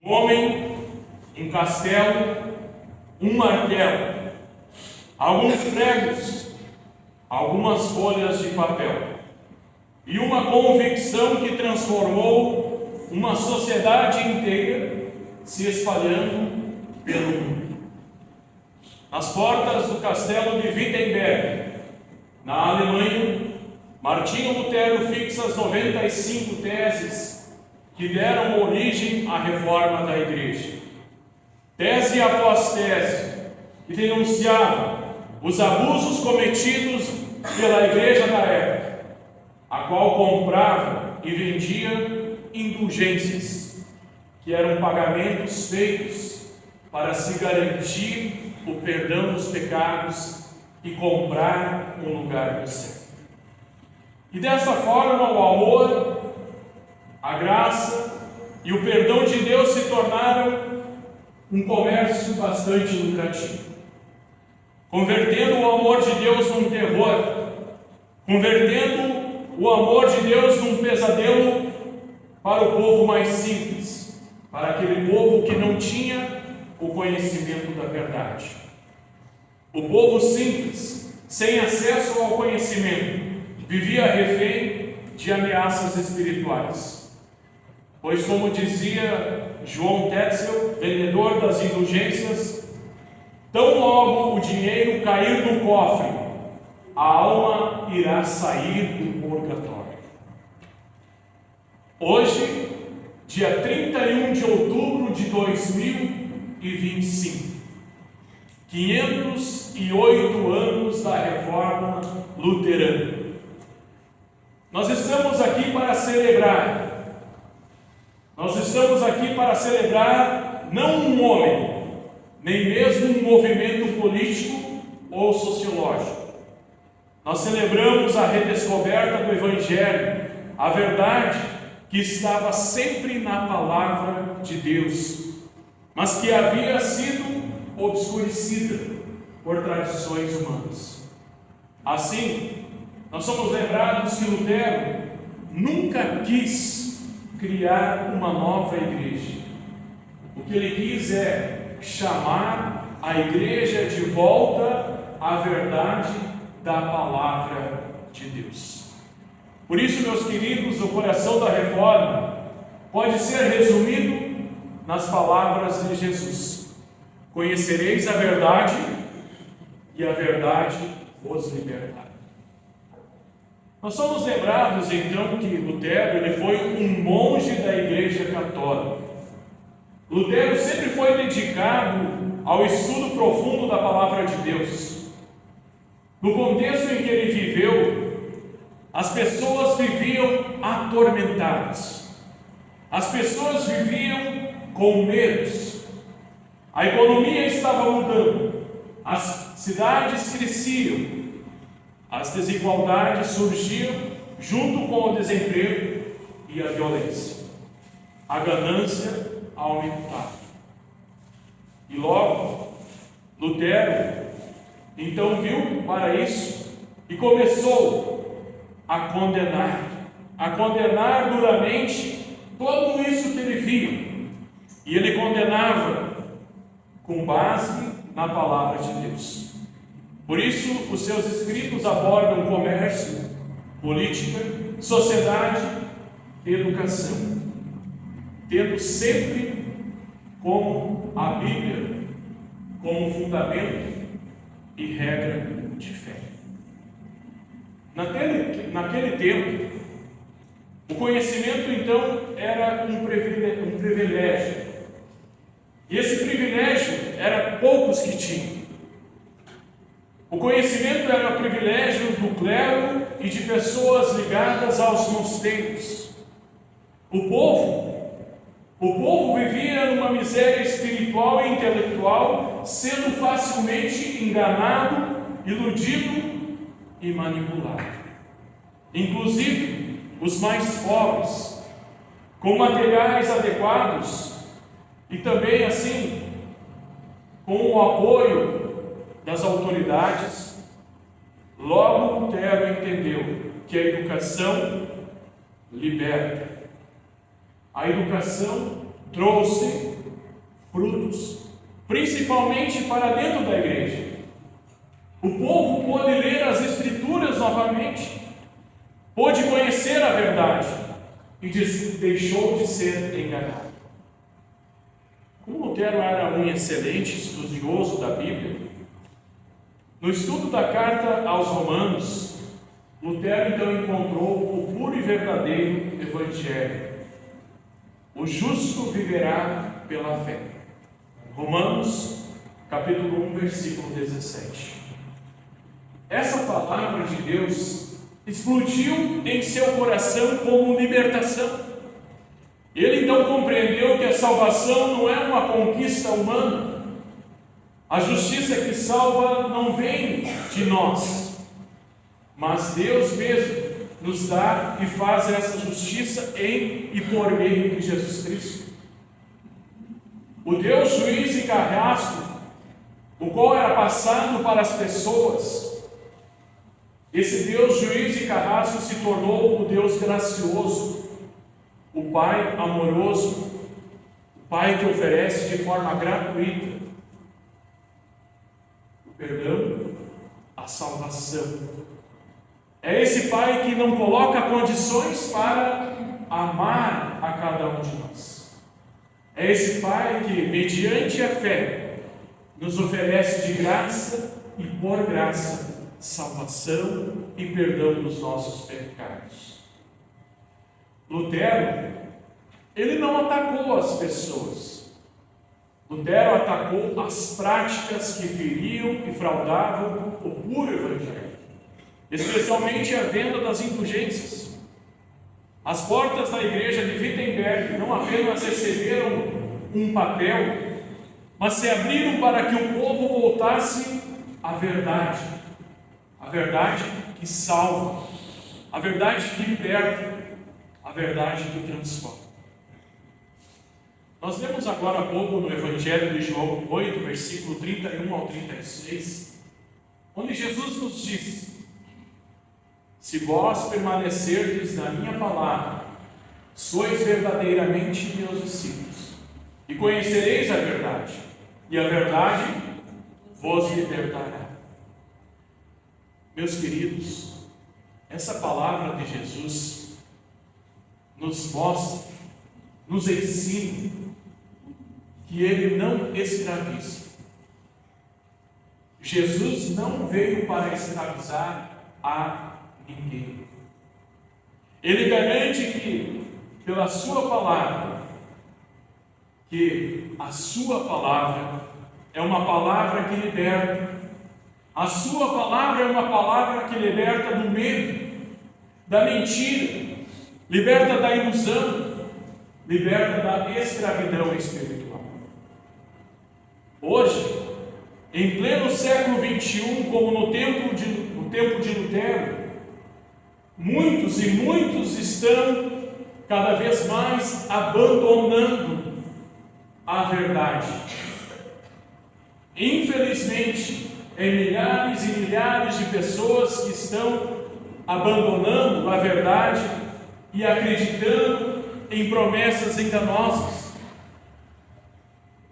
Um homem, um castelo, um martelo, alguns pregos, algumas folhas de papel e uma convicção que transformou uma sociedade inteira se espalhando pelo mundo. Nas portas do castelo de Wittenberg, na Alemanha, Martinho Lutero fixa as 95 teses que deram origem à reforma da Igreja. Tese após tese, que denunciava os abusos cometidos pela Igreja da época, a qual comprava e vendia indulgências, que eram pagamentos feitos para se garantir o perdão dos pecados e comprar um lugar no céu. E dessa forma o amor, a graça e o perdão de Deus se tornaram um comércio bastante lucrativo, convertendo o amor de Deus num terror, convertendo o amor de Deus num pesadelo para o povo mais simples, para aquele povo que não tinha o conhecimento da verdade. O povo simples, sem acesso ao conhecimento, vivia refém de ameaças espirituais. Pois, como dizia João Tetzel, vendedor das indulgências, tão logo o dinheiro cair no cofre, a alma irá sair do purgatório. Hoje, dia 31 de outubro de 2025, 508 anos da Reforma Luterana. Nós estamos aqui para celebrar. Não um homem, nem mesmo um movimento político ou sociológico. Nós celebramos a redescoberta do Evangelho, a verdade que estava sempre na palavra de Deus, mas que havia sido obscurecida por tradições humanas. Assim, nós somos lembrados que Lutero nunca quis criar uma nova igreja. O que ele quis é chamar a igreja de volta à verdade da palavra de Deus. Por isso, meus queridos, o coração da reforma pode ser resumido nas palavras de Jesus: conhecereis a verdade e a verdade vos libertará. Nós somos lembrados então que Lutero ele foi um monge da Igreja Católica. Lutero sempre foi dedicado ao estudo profundo da palavra de Deus. No contexto em que ele viveu, as pessoas viviam atormentadas, as pessoas viviam com medos, a economia estava mudando, as cidades cresciam, as desigualdades surgiam junto com o desemprego e a violência. A ganância aumentava. E logo, Lutero então viu para isso e começou a condenar duramente tudo isso que ele via. E ele condenava com base na palavra de Deus. Por isso, os seus escritos abordam comércio, política, sociedade e educação, tendo sempre como a Bíblia como fundamento e regra de fé. Naquele tempo, o conhecimento então era um privilégio, e esse privilégio era poucos que tinham. O conhecimento era o privilégio do clero e de pessoas ligadas aos mosteiros. O povo vivia numa miséria espiritual e intelectual, sendo facilmente enganado, iludido e manipulado. Inclusive, os mais pobres, com materiais adequados e também assim, com o apoio das autoridades, logo Lutero entendeu que a educação liberta. A educação trouxe frutos, principalmente para dentro da igreja. O povo pôde ler as Escrituras novamente, pôde conhecer a verdade e deixou de ser enganado. Como Lutero era um excelente estudioso da Bíblia, no estudo da carta aos Romanos, Lutero então encontrou o puro e verdadeiro Evangelho. O justo viverá pela fé. Romanos, capítulo 1, versículo 17. Essa palavra de Deus explodiu em seu coração como libertação. Ele então compreendeu que a salvação não é uma conquista humana. A justiça que salva não vem de nós, mas Deus mesmo nos dá e faz essa justiça em e por meio de Jesus Cristo. O Deus juiz e carrasco, o qual era passado para as pessoas, esse Deus juiz e carrasco se tornou o Deus gracioso, o Pai amoroso, o Pai que oferece de forma gratuita o perdão, a salvação. É esse Pai que não coloca condições para amar a cada um de nós. É esse Pai que, mediante a fé, nos oferece de graça e por graça salvação e perdão dos nossos pecados. Lutero, ele não atacou as pessoas. Lutero atacou as práticas que feriam e fraudavam o puro Evangelho, especialmente a venda das indulgências. As portas da igreja de Wittenberg não apenas receberam um papel, mas se abriram para que o povo voltasse à verdade. A verdade que salva, a verdade que liberta, a verdade que transforma. Nós lemos agora há pouco no Evangelho de João 8, versículo 31 ao 36, onde Jesus nos diz: se vós permanecerdes na minha palavra, sois verdadeiramente meus discípulos, e conhecereis a verdade, e a verdade vos libertará. Meus queridos, essa palavra de Jesus nos mostra, nos ensina que Ele não escraviza. Jesus não veio para escravizar a ninguém. Ele garante que, pela sua palavra, que a sua palavra é uma palavra que liberta. A sua palavra é uma palavra que liberta do medo, da mentira, liberta da ilusão, liberta da escravidão espiritual. Hoje, em pleno século XXI, como no tempo de Lutero, muitos e muitos estão cada vez mais abandonando a verdade. Infelizmente, milhares e milhares de pessoas que estão abandonando a verdade e acreditando em promessas enganosas.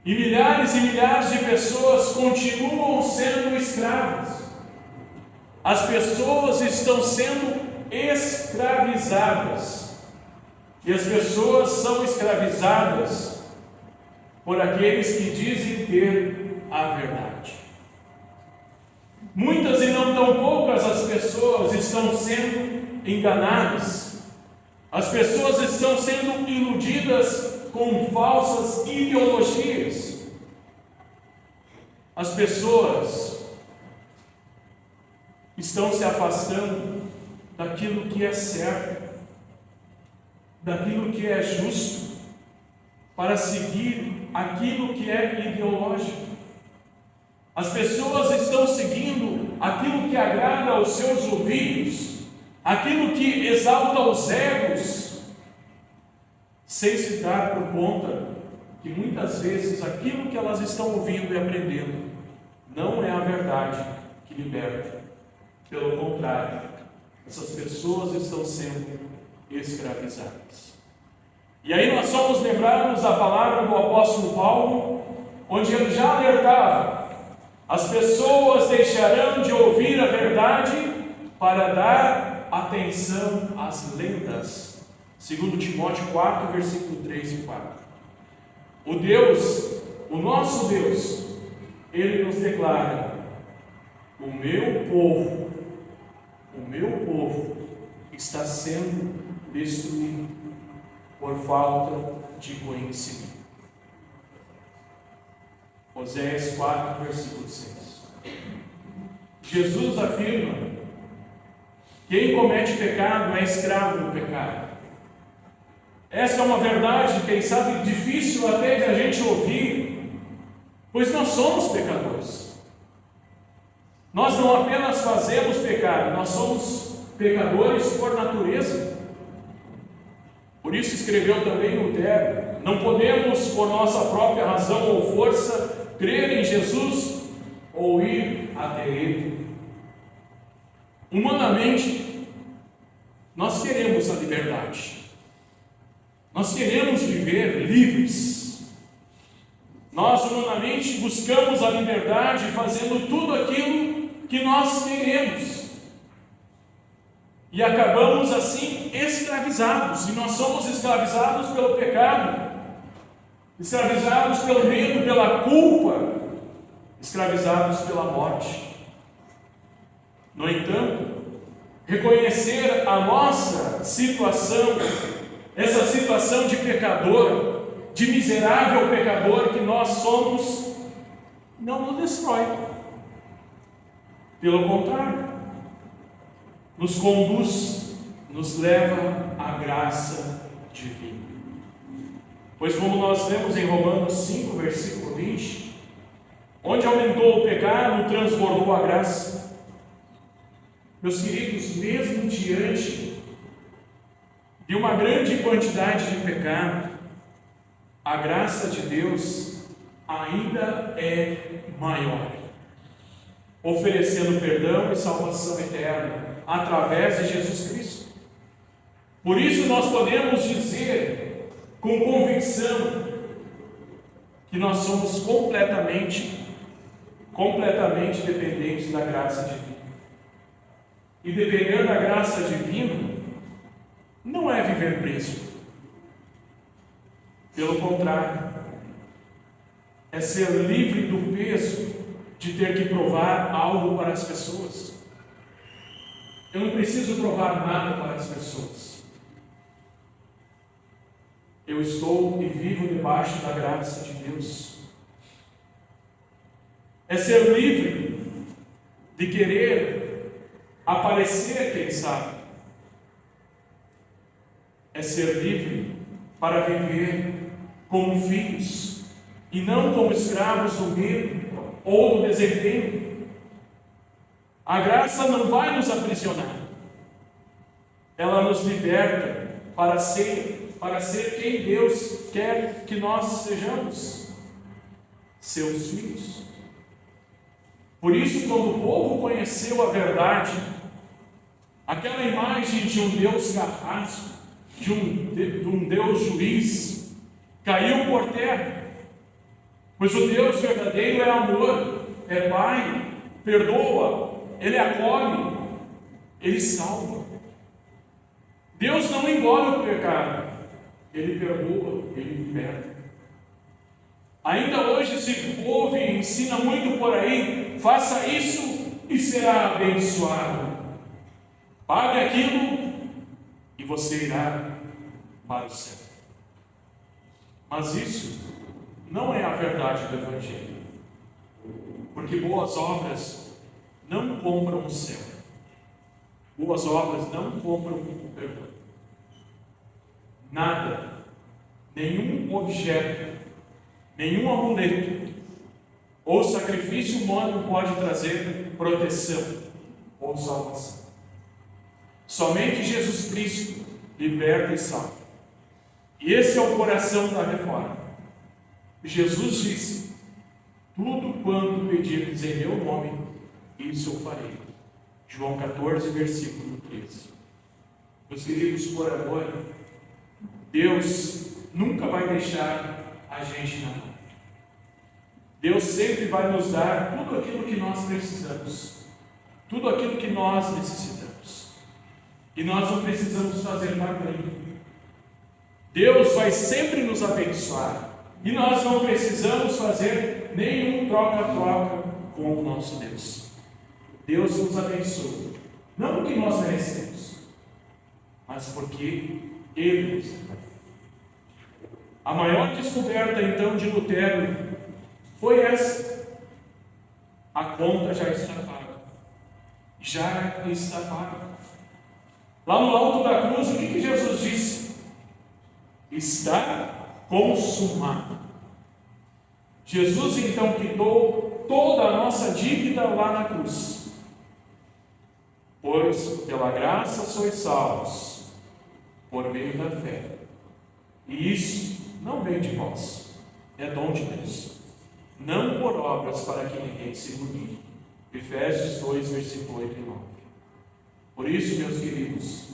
E milhares de pessoas continuam sendo escravas. As pessoas estão sendo escravizadas. E as pessoas são escravizadas por aqueles que dizem ter a verdade. Muitas e não tão poucas as pessoas estão sendo enganadas. As pessoas estão sendo iludidas com falsas ideologias. As pessoas estão se afastando daquilo que é certo, daquilo que é justo, para seguir aquilo que é ideológico. As pessoas estão seguindo aquilo que agrada aos seus ouvidos, aquilo que exalta os egos, sem se dar por conta que muitas vezes aquilo que elas estão ouvindo e aprendendo não é a verdade que liberta. Pelo contrário, essas pessoas estão sendo escravizadas. E aí nós somos lembrados da palavra do apóstolo Paulo onde ele já alertava: as pessoas deixarão de ouvir a verdade para dar atenção às lendas. 2 Timóteo 4, versículo 3 e 4. O Deus, o nosso Deus, Ele nos declara: o meu povo está sendo destruído por falta de conhecimento. Oséias 4, versículo 6. Jesus afirma: quem comete pecado é escravo do pecado. Essa é uma verdade, quem sabe, difícil até de a gente ouvir, pois nós somos pecadores. Nós não apenas fazemos pecado, nós somos pecadores por natureza. Por isso escreveu também Lutero: não podemos, por nossa própria razão ou força, crer em Jesus ou ir até Ele. Humanamente, nós queremos a liberdade. Nós queremos viver livres. Nós humanamente buscamos a liberdade fazendo tudo aquilo que nós queremos. E acabamos assim escravizados. E nós somos escravizados pelo pecado, escravizados pelo medo, pela culpa, escravizados pela morte. No entanto, reconhecer a nossa situação, essa situação de pecador, de miserável pecador que nós somos, não nos destrói. Pelo contrário, nos conduz, nos leva à graça divina. Pois como nós vemos em Romanos 5, versículo 20, onde aumentou o pecado, transbordou a graça. Meus queridos, mesmo diante de uma grande quantidade de pecado, a graça de Deus ainda é maior, oferecendo perdão e salvação eterna através de Jesus Cristo. Por isso nós podemos dizer com convicção que nós somos completamente dependentes da graça divina. E depender da graça divina não é viver preso. Pelo contrário, é ser livre do peso de ter que provar algo para as pessoas. Eu não preciso provar nada para as pessoas. Eu estou e vivo debaixo da graça de Deus. É ser livre de querer aparecer, quem sabe. É ser livre para viver como filhos e não como escravos do medo ou do desempenho. A graça não vai nos aprisionar. Ela nos liberta para ser quem Deus quer que nós sejamos, seus filhos. Por isso, quando o povo conheceu a verdade, aquela imagem de um Deus carrasco, de um Deus juiz, caiu por terra. Pois o Deus verdadeiro é amor, é Pai, perdoa, Ele acolhe, Ele salva. Deus não engole o pecado, Ele perdoa, Ele liberta. Ainda hoje se ouve e ensina muito por aí: faça isso e será abençoado. Pague aquilo e você irá para o céu. Mas isso não é a verdade do Evangelho. Porque boas obras não compram o céu. Boas obras não compram o perdão. Nada, nenhum objeto, nenhum amuleto ou sacrifício humano pode trazer proteção ou salvação. Somente Jesus Cristo liberta e salva. E esse é o coração da reforma. Jesus disse: tudo quanto pedirdes em meu nome, isso eu farei. João 14, versículo 13. Meus queridos, por amor, Deus nunca vai deixar a gente na mão. Deus sempre vai nos dar tudo aquilo que nós precisamos, tudo aquilo que nós necessitamos. E nós não precisamos fazer barganha. Deus vai sempre nos abençoar. E nós não precisamos fazer nenhum troca-troca com o nosso Deus. Deus nos abençoa, não porque nós merecemos, mas porque Ele nos ama. A maior descoberta então de Lutero foi essa: a conta já está paga. Já está paga. Lá no alto da cruz, o que Jesus disse? Está consumado. Jesus então quitou toda a nossa dívida lá na cruz. Pois pela graça sois salvos, por meio da fé. E isso não vem de vós, é dom de Deus, não por obras para que ninguém se glorie. Efésios 2, versículo 8 e 9. Por isso, meus queridos,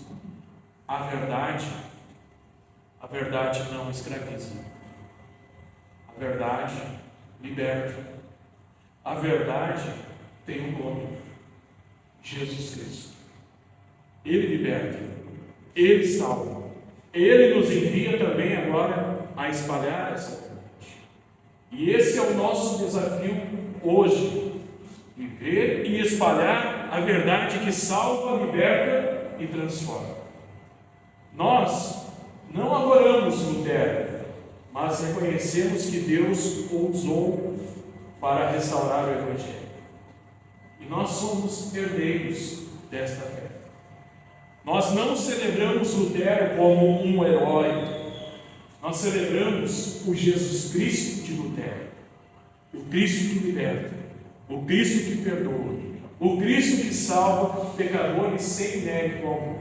a verdade não escraviza. A verdade liberta. A verdade tem um dono: Jesus Cristo. Ele liberta, Ele salva, Ele nos envia também agora a espalhar essa verdade. E esse é o nosso desafio hoje: viver e espalhar a verdade que salva, liberta e transforma. Nós não adoramos Lutero, mas reconhecemos que Deus o usou para restaurar o Evangelho. E nós somos herdeiros desta fé. Nós não celebramos Lutero como um herói. Nós celebramos o Jesus Cristo de Lutero. O Cristo que liberta. O Cristo que perdoa. O Cristo que salva pecadores sem mérito algum.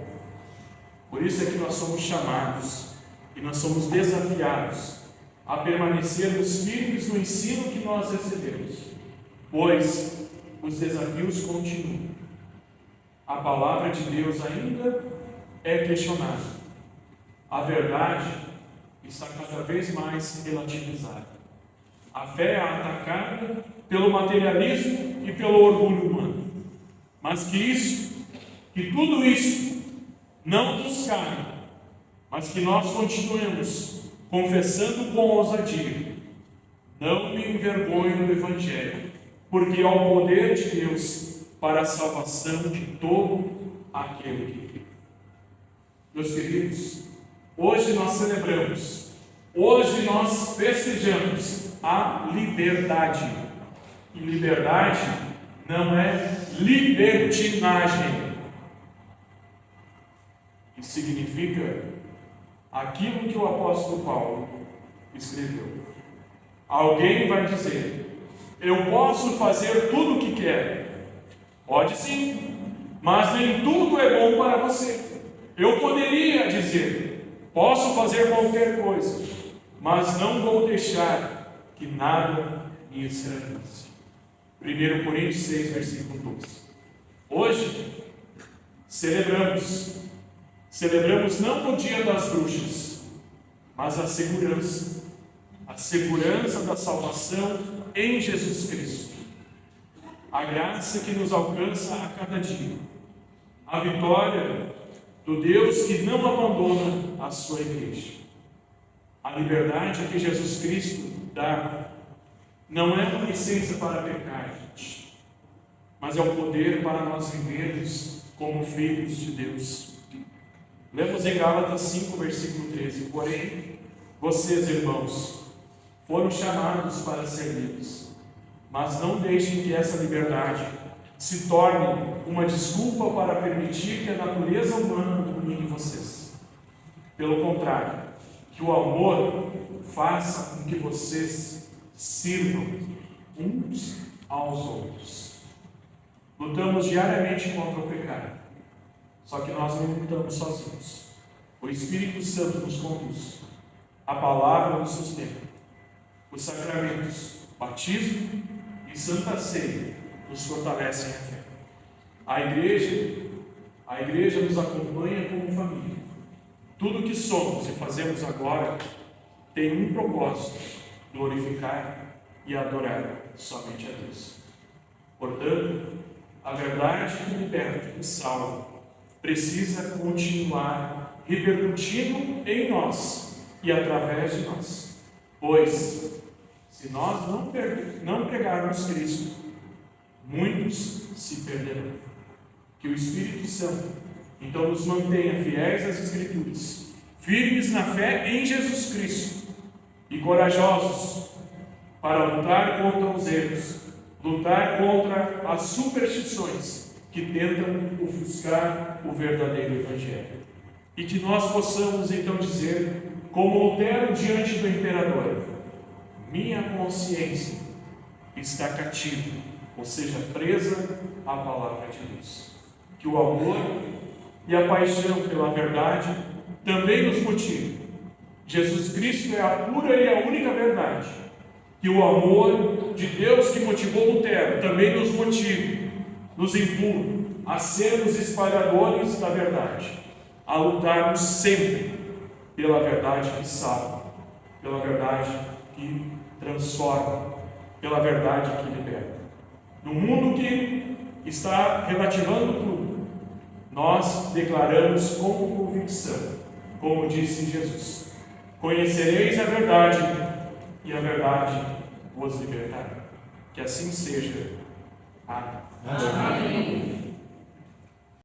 Por isso é que nós somos chamados e nós somos desafiados a permanecermos firmes no ensino que nós recebemos, pois os desafios continuam. A palavra de Deus ainda é questionada. A verdade está cada vez mais relativizada. A fé é atacada pelo materialismo e pelo orgulho humano. Mas que tudo isso não nos cabe, mas que nós continuemos confessando com ousadia: não me envergonho do Evangelho, porque é o poder de Deus para a salvação de todo aquele que crê. Meus queridos, hoje nós celebramos, hoje nós festejamos a liberdade. E liberdade não é libertinagem. Isso significa aquilo que o apóstolo Paulo escreveu. Alguém vai dizer: eu posso fazer tudo o que quero. Pode sim, mas nem tudo é bom para você. Eu poderia dizer: posso fazer qualquer coisa, mas não vou deixar que nada me escravize. 1 Coríntios 6, versículo 12. Hoje celebramos não o dia das bruxas, mas a segurança da salvação em Jesus Cristo, a graça que nos alcança a cada dia, a vitória do Deus que não abandona a sua igreja. A liberdade que Jesus Cristo dá não é uma licença para pecar, gente, mas é o poder para nós vivermos como filhos de Deus. Lemos em Gálatas 5, versículo 13: porém, vocês, irmãos, foram chamados para ser livres, mas não deixem que essa liberdade se torne uma desculpa para permitir que a natureza humana domine vocês. Pelo contrário, que o amor faça com que vocês sirvam uns aos outros. Lutamos diariamente contra o pecado, só que nós não lutamos sozinhos. O Espírito Santo nos conduz, a palavra nos sustenta, os sacramentos, batismo e santa ceia nos fortalecem a fé. A igreja nos acompanha como família. Tudo o que somos e fazemos agora tem um propósito: glorificar e adorar somente a Deus. Portanto, a verdade que liberta e salva precisa continuar repercutindo em nós e através de nós. Pois, se nós não pregarmos Cristo, muitos se perderão. Que o Espírito Santo, então, nos mantenha fiéis às Escrituras, firmes na fé em Jesus Cristo e corajosos para lutar contra os erros, lutar contra as superstições que tentam ofuscar o verdadeiro Evangelho. E que nós possamos então dizer, como Lutero diante do imperador: minha consciência está cativa, ou seja, presa à palavra de Deus. Que o amor e a paixão pela verdade também nos motivem. Jesus Cristo é a pura e a única verdade. Que o amor de Deus que motivou Lutero também nos motive, nos impulse a sermos espalhadores da verdade, a lutarmos sempre pela verdade que salva, pela verdade que transforma, pela verdade que liberta. No mundo que está relativando tudo, nós declaramos com convicção, como disse Jesus: conhecereis a verdade, e a verdade vos libertará. Que assim seja. Amém.